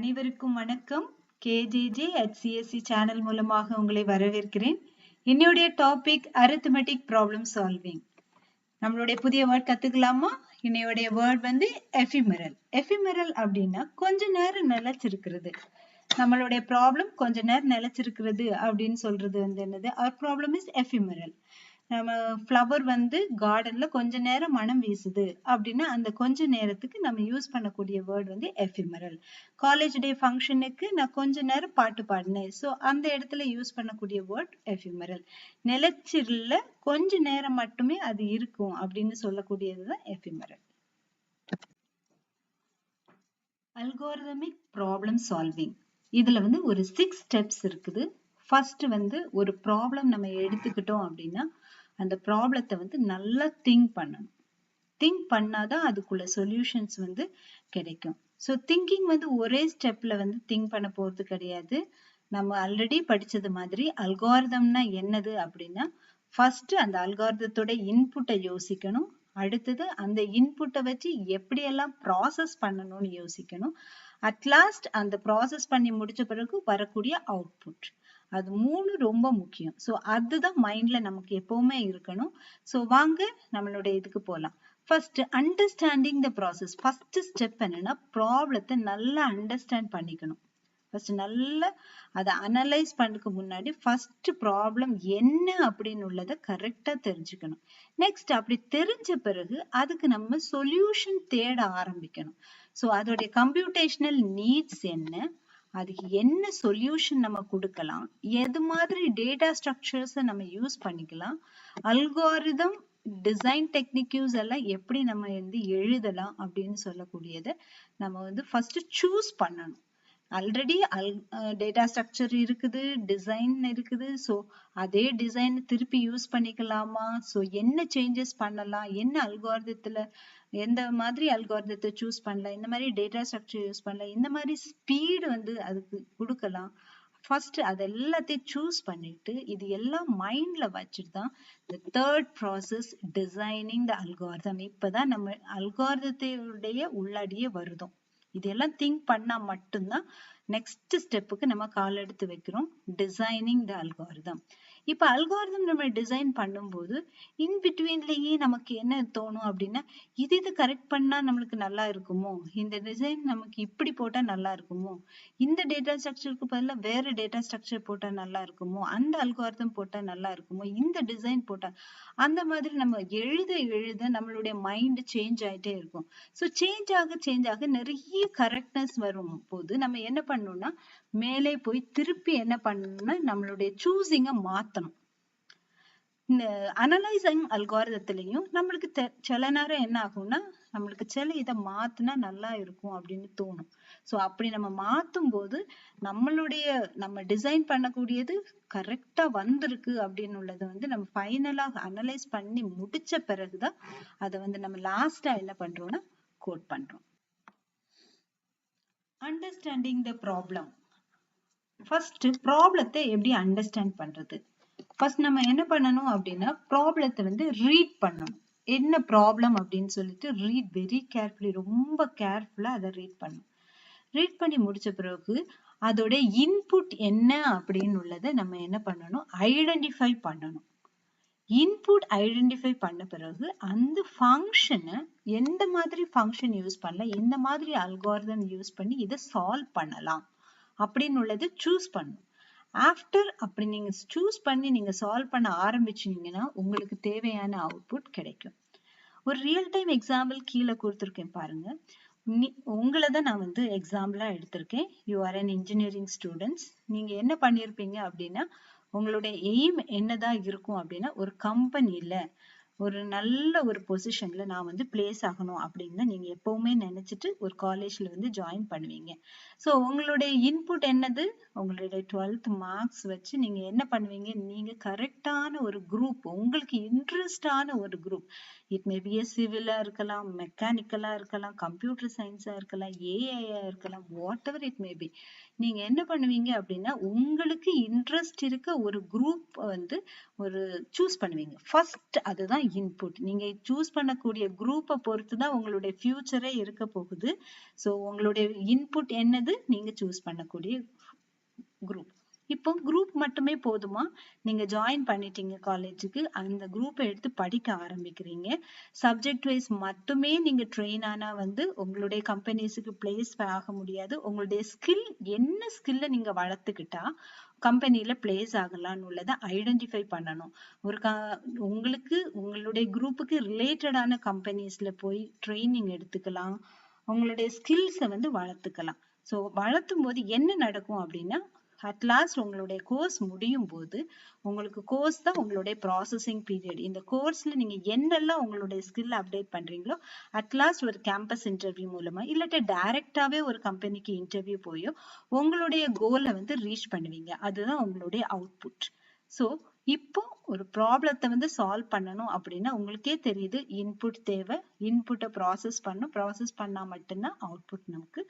அனைவருக்கும் வணக்கம். கேஜேஜே HCSC channel மூலமாக உங்களை வரவேற்கிறேன். என்னுடைய டாபிக் அரித்மெட்டிக் ப்ராப்ளம் சால்விங். நம்மளுடைய புதிய வேர்ட் கத்துக்கலாமா? என்னுடைய வேர்ட் வந்து எஃபிமெரல். எஃபிமெரல் அப்படின்னா கொஞ்ச நேரம் நிலைச்சிருக்கிறது. நம்மளுடைய ப்ராப்ளம் கொஞ்ச நேரம் நிலைச்சிருக்கிறது அப்படின்னு சொல்றது வந்து என்னது? அவர் ப்ராப்ளம் இஸ் எஃபிமெரல். நம்ம ஃப்ளவர் வந்து கார்டன்ல கொஞ்ச நேரம் மனம் வீசுது அப்படின்னா அந்த கொஞ்ச நேரத்துக்கு நம்ம யூஸ் பண்ணக்கூடிய வேர்ட் வந்து எஃபிமெரல். காலேஜ் டே ஃபங்க்ஷனுக்கு நான் கொஞ்ச நேரம் பாட்டு பாடினேன், ஸோ அந்த இடத்துல யூஸ் பண்ணக்கூடிய வேர்ட் எஃபிமெரல். நிலைச்சிருல கொஞ்ச நேரம் மட்டுமே அது இருக்கும் அப்படின்னு சொல்லக்கூடியதுதான் எஃபிமெரல். அல்காரிதமிக் ப்ராப்ளம் சால்விங், இதுல வந்து ஒரு 6 ஸ்டெப்ஸ் இருக்குது. ஃபர்ஸ்ட் வந்து ஒரு ப்ராப்ளம் நம்ம எடுத்துக்கிட்டோம் அப்படின்னா அந்த ப்ராப்ளத்தை வந்து நல்லா திங்க் பண்ணணும். திங்க் பண்ணாதான் அதுக்குள்ள சொல்யூஷன்ஸ் வந்து கிடைக்கும். ஸோ திங்கிங் வந்து ஒரே ஸ்டெப்ல வந்து திங்க் பண்ண போறது கிடையாது. நம்ம ஆல்ரெடி படிச்சது மாதிரி அல்காரிதம்னா என்னது அப்படின்னா ஃபர்ஸ்ட் அந்த அல்காரிதத்தோட இன்புட்டை யோசிக்கணும். அடுத்தது அந்த இன்புட்டை வச்சு எப்படியெல்லாம் ப்ராசஸ் பண்ணணும்னு யோசிக்கணும். அட்லாஸ்ட் அந்த ப்ராசஸ் பண்ணி முடிச்ச பிறகு வரக்கூடிய அவுட்புட், அது 3 ரொம்ப முக்கியம். ஸோ அதுதான் மைண்ட்ல நமக்கு எப்பவுமே இருக்கணும். ஸோ வாங்க நம்மளுடைய இதுக்கு போகலாம். First understanding the process. First step என்னன்னா ப்ராப்ளத்தை நல்லா அண்டர்ஸ்டாண்ட் பண்ணிக்கணும். ஃபர்ஸ்ட் நல்லா அதை அனலைஸ் பண்ணதுக்கு முன்னாடி ஃபர்ஸ்ட் ப்ராப்ளம் என்ன அப்படின்னு உள்ளதை கரெக்டா தெரிஞ்சுக்கணும். நெக்ஸ்ட் அப்படி தெரிஞ்ச பிறகு அதுக்கு நம்ம சொல்யூஷன் தேட ஆரம்பிக்கணும். ஸோ அதோடைய கம்ப்யூட்டேஷனல் நீட்ஸ் என்ன, அதுக்கு என்ன சொல்யூஷன் நம்ம கொடுக்கலாம், எது மாதிரி டேட்டா ஸ்ட்ரக்சர்ஸை நம்ம யூஸ் பண்ணிக்கலாம், அல்காரிதம் டிசைன் டெக்னிக்ஸ் எல்லாம் எப்படி நம்ம வந்து எழுதலாம் அப்படின்னு சொல்லக்கூடியதை நம்ம வந்து ஃபர்ஸ்ட் சூஸ் பண்ணணும். ஆல்ரெடி டேட்டா ஸ்ட்ரக்சர் இருக்குது, டிசைன் இருக்குது. ஸோ அதே டிசைன் திருப்பி யூஸ் பண்ணிக்கலாமா, ஸோ என்ன சேஞ்சஸ் பண்ணலாம், என்ன அல்காரிதத்துல எந்த மாதிரி அல்காரிதத்தை சூஸ் பண்ணலாம், இந்த மாதிரி டேட்டா ஸ்ட்ரக்சர் யூஸ் பண்ணலாம், இந்த மாதிரி ஸ்பீடு வந்து அதுக்கு கொடுக்கலாம். ஃபர்ஸ்ட் அது எல்லாத்தையும் சூஸ் பண்ணிட்டு இது எல்லாம் மைண்ட்ல வச்சுட்டு தான் இந்த third process designing the algorithm. இப்பதான் நம்ம அல்காரிதத்தையுடைய உள்ளாடியே வருதோம். இதெல்லாம் திங்க் பண்ணா மட்டும்தான் நெக்ஸ்ட் ஸ்டெப்புக்கு நம்ம கால் எடுத்து வைக்கிறோம், டிசைனிங் த அல்காரிதம். இப்ப அல்காரிதம் நம்ம டிசைன் பண்ணும்போது இன் பிட்வீன்லயே நமக்கு என்ன தோணும் அப்படின்னா இது கரெக்ட் பண்ணா நம்மளுக்கு நல்லா இருக்குமோ, இந்த டிசைன் நமக்கு இப்படி போட்டா நல்லா இருக்குமோ, இந்த டேட்டா ஸ்ட்ரக்சருக்கு பதிலா வேற டேட்டா ஸ்ட்ரக்சர் போட்டா நல்லா இருக்குமோ, அந்த அல்காரிதம் போட்டா நல்லா இருக்குமோ, இந்த டிசைன் போட்டா, அந்த மாதிரி நம்ம எழுத நம்மளுடைய மைண்ட் சேஞ்ச் ஆயிட்டே இருக்கும். ஸோ சேஞ்ச் ஆக நிறைய கரெக்ட்னஸ் வரும் போது நம்ம என்ன பண்ணணும்னா மேலே போய் திருப்பி என்ன பண்ணணும்னா நம்மளுடைய சூஸிங்க மாத்தணும். இந்த அனலைசிங் அல்காரிதத்திலையும் நம்மளுக்கு சில நேரம் என்ன ஆகும்னா நம்மளுக்கு சில இதை மாத்தினா நல்லா இருக்கும் அப்படின்னு தோணும். ஸோ அப்படி நம்ம மாத்தும் போது நம்ம டிசைன் பண்ணக்கூடியது கரெக்டா வந்திருக்கு அப்படின்னு உள்ளதை வந்து நம்ம ஃபைனலா அனலைஸ் பண்ணி முடிச்ச பிறகுதான் அதை வந்து நம்ம லாஸ்டா என்ன பண்றோம்னா கோட் பண்றோம். Understanding the problem. ஃபர்ஸ்ட் ப்ராப்ளத்தை எப்படி அண்டர்ஸ்டாண்ட் பண்றது? ஃபர்ஸ்ட் நம்ம என்ன பண்ணணும் அப்படின்னா ப்ராப்ளத்தை வந்து ரீட் பண்ணணும். என்ன ப்ராப்ளம் அப்படின்னு சொல்லிட்டு ரீட் வெரி கேர்ஃபுல்லி, ரொம்ப கேர்ஃபுல்லா அதை ரீட் பண்ணணும். ரீட் பண்ணி முடிச்ச பிறகு அதோட இன்புட் என்ன அப்படின்னு உள்ளதை நம்ம என்ன பண்ணணும், ஐடென்டிஃபை பண்ணணும். இன்புட் ஐடென்டிஃபை பண்ண பிறகு அந்த ஃபங்க்ஷனை எந்த மாதிரி ஃபங்க்ஷன் யூஸ் பண்ணலாம், எந்த மாதிரி அல்காரிதம் யூஸ் பண்ணி இதை சால்வ் பண்ணலாம் அப்படின்னு உள்ளதை சூஸ் பண்ணணும். ஆஃப்டர் அப்படி நீங்க சூஸ் பண்ணி நீங்க சால்வ் பண்ண ஆரம்பிச்சீங்கன்னா உங்களுக்கு தேவையான அவுட்புட் கிடைக்கும். ஒரு ரியல் டைம் எக்ஸாம்பிள் கீழே கொடுத்துருக்கேன் பாருங்க. உங்களை தான் நான் வந்து எக்ஸாம்பிளா எடுத்திருக்கேன். You are an engineering students. நீங்க என்ன பண்ணிருப்பீங்க அப்படின்னா உங்களுடைய எய்ம் என்னதான் இருக்கும் அப்படின்னா ஒரு கம்பெனில ஒரு நல்ல ஒரு பொசிஷன்ல நான் வந்து பிளேஸ் ஆகணும் அப்படின்னு நீங்க எப்பவுமே நினைச்சிட்டு ஒரு காலேஜ்ல வந்து ஜாயின் பண்ணுவீங்க. ஸோ உங்களுடைய இன்புட் என்னது, உங்களுடைய 12th மார்க்ஸ் வச்சு நீங்க என்ன பண்ணுவீங்க, நீங்க கரெக்டான ஒரு குரூப், உங்களுக்கு இன்ட்ரெஸ்டான ஒரு குரூப், இட் மே பி சிவிலா இருக்கலாம், மெக்கானிக்கலா இருக்கலாம், கம்ப்யூட்டர் சயின்ஸா இருக்கலாம், ஏஐயா இருக்கலாம், what ever it may be. நீங்க என்ன பண்ணுவீங்க அப்படின்னா உங்களுக்கு இன்ட்ரெஸ்ட் இருக்க ஒரு குரூப் வந்து ஒரு சூஸ் பண்ணுவீங்க ஃபர்ஸ்ட். அதுதான் இன்புட். நீங்க சூஸ் பண்ணக்கூடிய குரூப்பை பொறுத்து தான் உங்களுடைய ஃபியூச்சரே இருக்க போகுது. ஸோ உங்களுடைய இன்புட் என்னது, நீங்க சூஸ் பண்ணக்கூடிய குரூப். இப்போ குரூப் மட்டுமே போதுமா? நீங்க ஜாயின் பண்ணிட்டீங்க காலேஜுக்கு, அந்த குரூப்பை எடுத்து படிக்க ஆரம்பிக்கிறீங்க. சப்ஜெக்ட் வைஸ் மட்டுமே நீங்க ட்ரெயின் ஆனா வந்து உங்களுடைய கம்பெனிஸுக்கு பிளேஸ் ஆக முடியாது. உங்களுடைய ஸ்கில், என்ன ஸ்கில்ல நீங்க வளர்த்துக்கிட்டா கம்பெனில பிளேஸ் ஆகலாம்னு உள்ளதை ஐடென்டிஃபை பண்ணணும். ஒரு உங்களுக்கு உங்களுடைய குரூப்புக்கு ரிலேட்டடான கம்பெனிஸ்ல போய் ட்ரைனிங் எடுத்துக்கலாம், உங்களுடைய ஸ்கில்ஸை வந்து வளர்த்துக்கலாம். ஸோ வளர்த்தும் போது என்ன நடக்கும் அப்படின்னா, அட் லாஸ்ட் உங்களுடைய கோர்ஸ் முடியும் போது உங்களுக்கு கோர்ஸ் தான் உங்களுடைய ப்ராசஸிங் பீரியட். இந்த கோர்ஸ்ல நீங்க என்னெல்லாம் உங்களுடைய ஸ்கில் அப்டேட் பண்றீங்களோ அட் லாஸ்ட் ஒரு கேம்பஸ் இன்டர்வியூ மூலமா இல்லாட்டி டைரக்டாவே ஒரு கம்பெனிக்கு இன்டர்வியூ போயோ உங்களுடைய கோலை வந்து ரீச் பண்ணுவீங்க. அதுதான் உங்களுடைய அவுட்புட். ஸோ இப்போ ஒரு ப்ராப்ளத்தை வந்து சால்வ் பண்ணணும் அப்படின்னா உங்களுக்கே தெரியுது இன்புட் தேவை. இன்புட்டை ப்ராசஸ் பண்ணும், ப்ராசஸ் பண்ணா மட்டும்தான் அவுட்புட் நமக்கு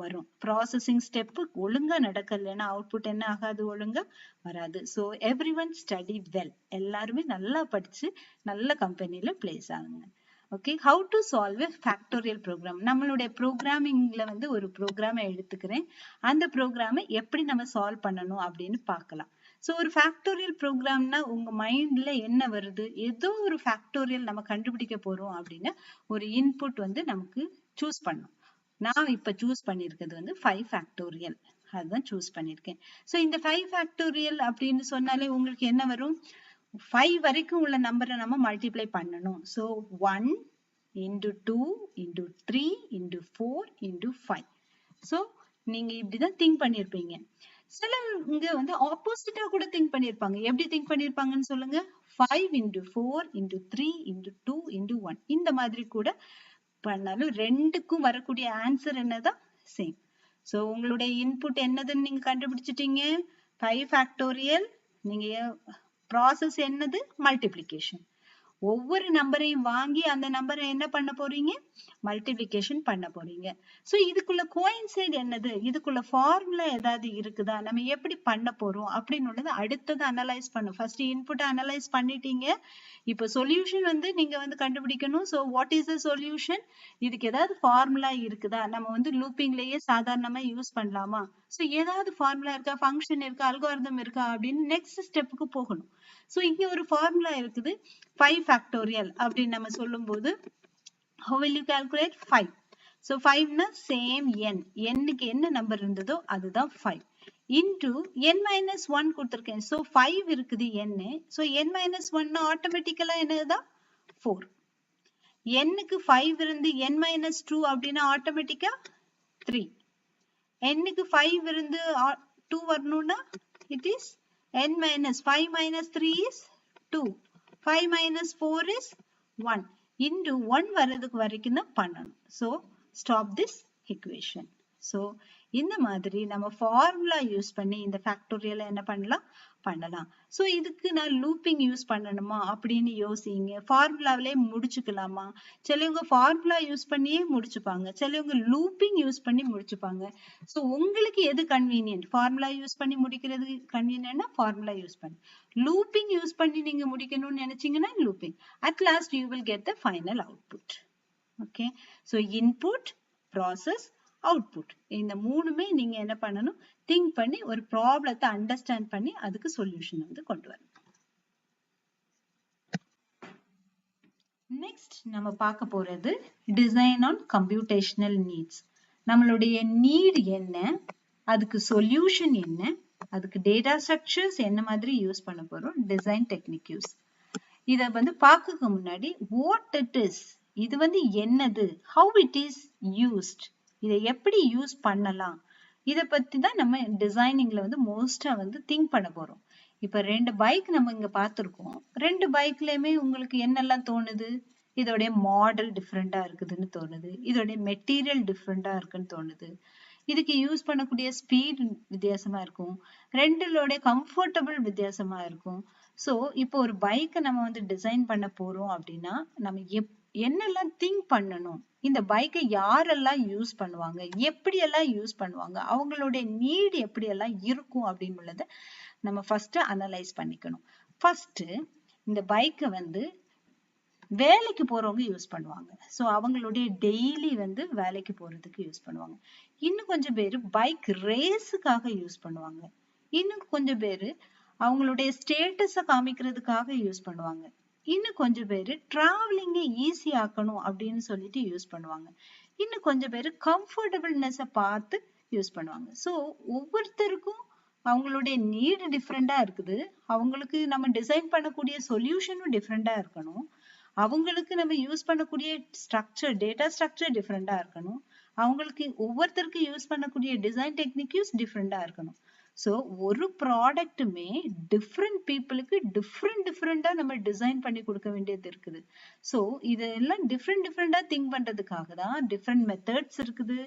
வரும். ப்ராசஸிங் ஸ்டெப்பு ஒழுங்கா நடக்கலைன்னா அவுட்புட் என்ன ஆகாது, ஒழுங்கா வராது. So every one study well. எல்லாருமே நல்லா படிச்சு நல்ல கம்பெனில பிளேஸ் ஆகுங்க. Okay, how to solve a factorial program. நம்மளுடைய ப்ரோக்ராமிங்ல வந்து ஒரு ப்ரோக்ராமை எடுத்துக்கிறேன், அந்த ப்ரோக்ராமை எப்படி நம்ம சால்வ் பண்ணணும் அப்படின்னு பார்க்கலாம். ஸோ ஒரு ஃபேக்டோரியல் ப்ரோக்ராம்னா உங்க மைண்ட்ல என்ன வருது, ஏதோ ஒரு ஃபேக்டோரியல் நம்ம கண்டுபிடிக்க போறோம் அப்படின்னா ஒரு இன்புட் வந்து நமக்கு சூஸ் பண்ணும். நான் இப்ப சூஸ் பண்ணிருக்கிறது வந்து 5 ஃபேக்டோரியல், அதுதான் சூஸ் பண்ணிருக்கேன். ஸோ இந்த 5 ஃபேக்டோரியல் அப்படின்னு சொன்னாலே உங்களுக்கு என்ன வரும், 5 வரைக்கும் உள்ள நம்பரை நம்ம மல்டிப்ளை பண்ணணும். So 1 into 2 into 3 into 4 into 5. So நீங்க இப்படிதான் திங்க் பண்ணிருப்பீங்க. சிலவங்க வந்து ஆப்போசிட்டா கூட திங்க் பண்ணிருப்பாங்க. எப்படி திங்க் பண்ணிருப்பாங்கன்னு சொல்லுங்க. 5 into 4 into 3 into 2 into 1 இந்த மாதிரி கூட பண்ணாலும் ரெண்டுக்கும் வரக்கூடிய ஆன்சர் என்னதான், சேம். சோ உங்களுடைய இன்புட் என்னதுன்னு நீங்க கண்டுபிடிச்சிட்டீங்க, 5 ஃபேக்டோரியல். நீங்க ப்ராசஸ் என்னது, மல்டிப்ளிகேஷன். ஒவ்வொரு நம்பரையும் வாங்கி அந்த நம்பரை என்ன பண்ண போறீங்க, மல்டிப்ளிகேஷன் பண்ண போறீங்க. சோ இதுக்குள்ள கோயின்சைட் என்னது, இதுக்குள்ள ஃபார்முலா ஏதாவது இருக்குதா, நம்ம எப்படி பண்ண போறோம் அப்படின்னு உள்ளது அடுத்தது அனலைஸ் பண்ணும். ஃபர்ஸ்ட் இன்புட் அனலைஸ் பண்ணிட்டீங்க, இப்போ சொல்யூஷன் வந்து நீங்க வந்து கண்டுபிடிக்கணும். So what is the solution, இதுக்கு ஏதாவது ஃபார்முலா இருக்குதா, நம்ம வந்து லூப்பிங்லயே சாதாரணமா யூஸ் பண்ணலாமா, சோ ஏதாவது ஃபார்முலா இருக்கா, ஃபங்க்ஷன் இருக்கா, அல்காரிதம் இருக்கா அப்படின்னு நெக்ஸ்ட் ஸ்டெப்புக்கு போகணும். சோ இங்க ஒரு ஃபார்முலா இருக்குது 5 ஃபேக்டோரியல் அப்படின்னு நம்ம சொல்லும் போது how will you calculate 5? so 5 னா சேம் n, n-க்கு என்ன நம்பர் இருந்ததோ அதுதான் 5 into n minus 1 கொடுத்திருக்கேன். so 5 இருக்குது n, so n minus 1 னா ஆட்டோமேட்டிக்கலா என்னதுதான் 4. n-க்கு 5 இருந்து n minus 2 அப்படின்னா ஆட்டோமேட்டிக்கா 3. n-க்கு 5 இருந்து 2 வரணும்னா it is n minus 5 minus 3 is 2. 5 minus 4 is 1. into 1 வரதுக்கு வரைக்கும் தான் பண்ணணும். So stop this equation. So இந்த மாதிரி நம்ம ஃபார்முலா யூஸ் பண்ணி இந்த ஃபேக்டோரியலை என்ன பண்ணலாம், பண்ணலாம். சோ இதுக்கு நான் லூப்பிங் யூஸ் பண்ணணுமா அப்படின்னு யோசிங்க. ஃபார்முலாவிலே முடிச்சுக்கலாமா, சிலவங்க ஃபார்முலா யூஸ் பண்ணியே முடிச்சுப்பாங்க, சிலவங்க லூப்பிங் யூஸ் பண்ணி முடிச்சுப்பாங்க. சோ உங்களுக்கு எது கன்வீனியன்ட், ஃபார்முலா யூஸ் பண்ணி முடிக்கிறது கன்வீனியன்ட்னா ஃபார்முலா யூஸ் பண்ணி, லூப்பிங் யூஸ் பண்ணி நீங்க முடிக்கணும்னு நினைச்சீங்கன்னா looping. At last you will get the final output. Okay, so input, process, output, இந்த மூணுமே நீங்க என்ன பண்ணணும், திங்க் பண்ணி ஒரு ப்ராப்ளத்தை அண்டர்ஸ்டாண்ட் பண்ணி அதுக்கு சொல்யூஷன் வந்து கொண்டு வரணும். நெக்ஸ்ட் நம்ம பார்க்க போறது டிசைன் ஆன் கம்ப்யூட்டேஷனல் நீட்ஸ். நம்மளுடைய நீட் என்ன, அதுக்கு சொல்யூஷன் என்ன, அதுக்கு டேட்டா ஸ்ட்ரக்சர்ஸ் என்ன மாதிரி யூஸ் பண்ண போறோம், டிசைன் டெக்னிக் யூஸ். இத வந்து பார்க்க முன்னாடி வாட் இட் இஸ், இது வந்து என்னது, ஹவு இட் இஸ் யூஸ்ட், இதை எப்படி யூஸ் பண்ணலாம், இத பத்தி தான் நம்ம டிசைனிங்ல வந்து மோஸ்டா வந்து திங்க் பண்ண போறோம். இப்ப 2 பைக் நம்ம இங்க பார்த்திருக்கோம். 2 பைக்லயுமே உங்களுக்கு என்னெல்லாம் தோணுது, இதோடைய மாடல் டிஃப்ரெண்டா இருக்குதுன்னு தோணுது, இதோடைய மெட்டீரியல் டிஃப்ரெண்டா இருக்குன்னு தோணுது, இதுக்கு யூஸ் பண்ணக்கூடிய ஸ்பீட் வித்தியாசமா இருக்கும், ரெண்டுலோட கம்ஃபர்டபுள் வித்தியாசமா இருக்கும். சோ இப்போ ஒரு பைக்கை நம்ம வந்து டிசைன் பண்ண போறோம் அப்படின்னா நம்ம என்னெல்லாம் திங்க் பண்ணணும், இந்த பைக்கை யாரெல்லாம் யூஸ் பண்ணுவாங்க, எப்படியெல்லாம் யூஸ் பண்ணுவாங்க, அவங்களுடைய நீட் எப்படியெல்லாம் இருக்கும் அப்படின்றத நம்ம ஃபர்ஸ்ட் அனலைஸ் பண்ணிக்கணும். ஃபர்ஸ்ட் இந்த பைக்கை வந்து வேலைக்கு போறவங்க யூஸ் பண்ணுவாங்க. ஸோ அவங்களுடைய டெய்லி வந்து வேலைக்கு போறதுக்கு யூஸ் பண்ணுவாங்க. இன்னும் கொஞ்சம் பேர் பைக் ரேஸுக்காக யூஸ் பண்ணுவாங்க. இன்னும் கொஞ்சம் பேர் அவங்களுடைய ஸ்டேட்டஸை காமிக்கிறதுக்காக யூஸ் பண்ணுவாங்க. இன்னும் கொஞ்சம் பேர் டிராவலிங்கை ஈஸி ஆக்கணும் அப்படின்னு சொல்லிட்டு யூஸ் பண்ணுவாங்க. இன்னும் கொஞ்சம் பேர் கம்ஃபர்டபுள்னஸை பார்த்து யூஸ் பண்ணுவாங்க. ஸோ ஒவ்வொருத்தருக்கும் அவங்களுடைய நீடு டிஃப்ரெண்டா இருக்குது. அவங்களுக்கு நம்ம டிசைன் பண்ணக்கூடிய சொல்யூஷனும் டிஃப்ரெண்டா இருக்கணும். அவங்களுக்கு நம்ம யூஸ் பண்ணக்கூடிய ஸ்ட்ரக்சர், டேட்டா ஸ்ட்ரக்சர் டிஃப்ரெண்டா இருக்கணும். அவங்களுக்கு ஒவ்வொருத்தருக்கு யூஸ் பண்ணக்கூடிய டிசைன் டெக்னிக்ஸ் டிஃப்ரெண்டா இருக்கணும். ஸோ ஒரு ப்ராடக்ட்டுமே டிஃப்ரெண்ட் பீப்புளுக்கு டிஃப்ரெண்டா நம்ம டிசைன் பண்ணி கொடுக்க வேண்டியது இருக்குது. ஸோ இதெல்லாம் டிஃப்ரெண்டா திங்க் பண்றதுக்காக தான் டிஃப்ரெண்ட் மெத்தட்ஸ் இருக்குது,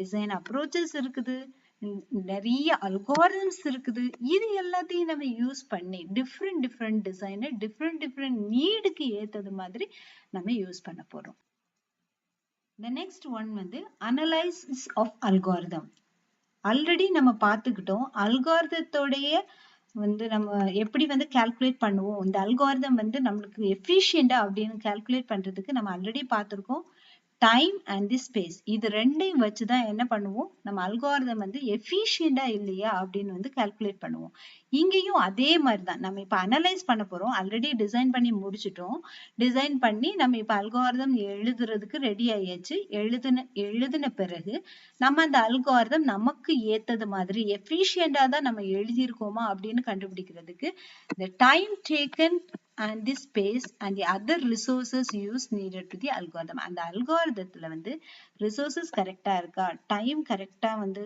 டிசைன் அப்ரோச்சஸ் இருக்குது, நிறைய அல்காரிதம்ஸ் இருக்குது. இது எல்லாத்தையும் நம்ம யூஸ் பண்ணி டிஃப்ரெண்ட் டிசைனை டிஃப்ரெண்ட் நீடுக்கு ஏத்தது மாதிரி நம்ம யூஸ் பண்ண போறோம். The next one வந்து அனலைசிஸ் ஆஃப் அல்காரிதம். ஆல்ரெடி நம்ம பார்த்துக்கிட்டோம் அல்காரிதத்தோடைய வந்து நம்ம எப்படி வந்து கால்குலேட் பண்ணுவோம். இந்த அல்காரிதம் வந்து நம்மளுக்கு எஃபிஷியண்டா அப்படின்னு கால்குலேட் பண்றதுக்கு நம்ம ஆல்ரெடி பார்த்திருக்கோம். டைம் அண்ட் தி ஸ்பேஸ், இது ரெண்டையும் வச்சுதான் என்ன பண்ணுவோம், நம்ம அல்காரிதம் வந்து எஃபிஷியண்டா இல்லையா அப்படின்னு வந்து கால்குலேட் பண்ணுவோம். இங்கேயும் அதே மாதிரிதான் நம்ம இப்ப அனலைஸ் பண்ண போறோம். ஆல்ரெடி டிசைன் பண்ணி முடிச்சிட்டோம். டிசைன் பண்ணி நம்ம இப்ப அல்காரிதம் எழுதுறதுக்கு ரெடி ஆயாச்சு. எழுதின பிறகு நம்ம அந்த அல்காரிதம் நமக்கு ஏத்தது மாதிரி எஃபிஷியண்டா தான் நம்ம எழுதியிருக்கோமா அப்படின்னு கண்டுபிடிக்கிறதுக்கு the time taken and the space and the other resources used needed to the algorithm. அந்த அல்காரிதத்துல வந்து ரிசோர்சஸ் கரெக்டா இருக்கா, டைம் கரெக்டா வந்து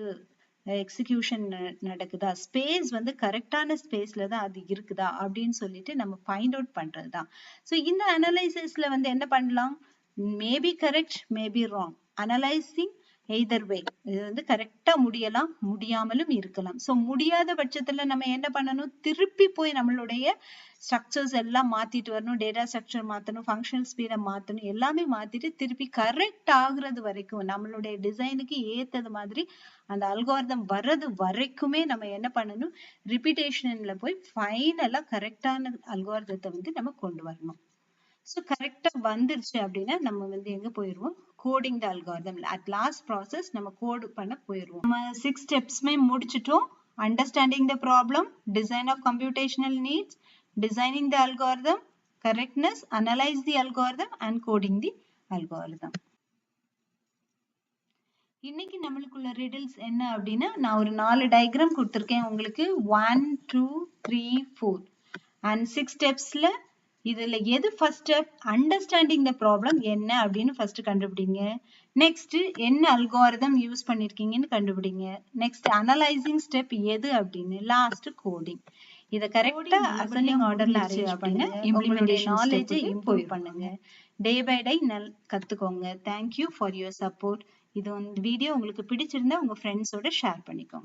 எக்ஸிகியூஷன் நடக்குதா, ஸ்பேஸ் வந்து கரெக்டான ஸ்பேஸ்ல தான் அது இருக்குதா அப்படின்னு சொல்லிட்டு நம்ம ஃபைண்ட் அவுட் பண்றதுதான். ஸோ இந்த அனலைசிஸ்ல வந்து என்ன பண்ணலாம், maybe correct maybe wrong. Analysing either way, இது வந்து கரெக்டா முடியலாம், முடியாமலும் இருக்கலாம். ஸோ முடியாத பட்சத்துல நம்ம என்ன பண்ணணும், திருப்பி போய் நம்மளுடைய ஸ்ட்ரக்சர்ஸ் எல்லாம் மாத்திட்டு வரணும், டேட்டா ஸ்ட்ரக்சர் மாத்தணும், ஃபங்க்ஷனல் ஸ்பீடை மாத்தணும், எல்லாமே மாத்திட்டு திருப்பி கரெக்ட் ஆகுறது வரைக்கும் நம்மளுடைய டிசைனுக்கு ஏத்தது மாதிரி அந்த அல்காரிதம் வர்றது வரைக்குமே நம்ம என்ன பண்ணணும், ரிப்பீட்டேஷன்ல போய் ஃபைனலா கரெக்டான அல்காரிதத்தை வந்து நம்ம கொண்டு வரணும். ஸோ கரெக்டா வந்துருச்சு அப்படின்னா நம்ம வந்து எங்க போயிருவோம், coding the algorithm. At last process நம்ம கோட் பண்ண போயிருவோம். நம்ம 6 ஸ்டெப்ஸ்மே முடிச்சிட்டோம். Understanding the problem, design of computational needs, designing the algorithm, correctness, analyse the algorithm and coding the algorithm. இன்னைக்கு நம்மளுக்குள்ள ரிடில்ஸ் என்ன அப்படின்னா, நான் ஒரு 4 டயக்ராம் கொடுத்துருக்கேன் உங்களுக்கு, 1 2 3 4 அண்ட் 6 ஸ்டெப்ஸ்ல இதுல எது first step, understanding the problem என்ன அப்படின்னு ஃபர்ஸ்ட் கண்டுபிடிங்க. நெக்ஸ்ட் என்ன அல்காரிதம் யூஸ் பண்ணிருக்கீங்கன்னு கண்டுபிடிங்க. நெக்ஸ்ட் அனலைசிங் ஸ்டெப் எது அப்படின்னு, லாஸ்ட் கோடிங். இத கரெக்டா அசெண்டிங் ஆர்டர்ல அரேஞ்ச் பண்ணுங்க. இம்ப்ளிமெண்டேஷன் நாலேஜை இம்ப்ரூவ் பண்ணுங்க. டே பை டே கத்துக்கோங்க. Thank you for your support. இது வீடியோ உங்களுக்கு பிடிச்சிருந்தா உங்க ஃப்ரெண்ட்ஸோட ஷேர் பண்ணிக்கோங்க.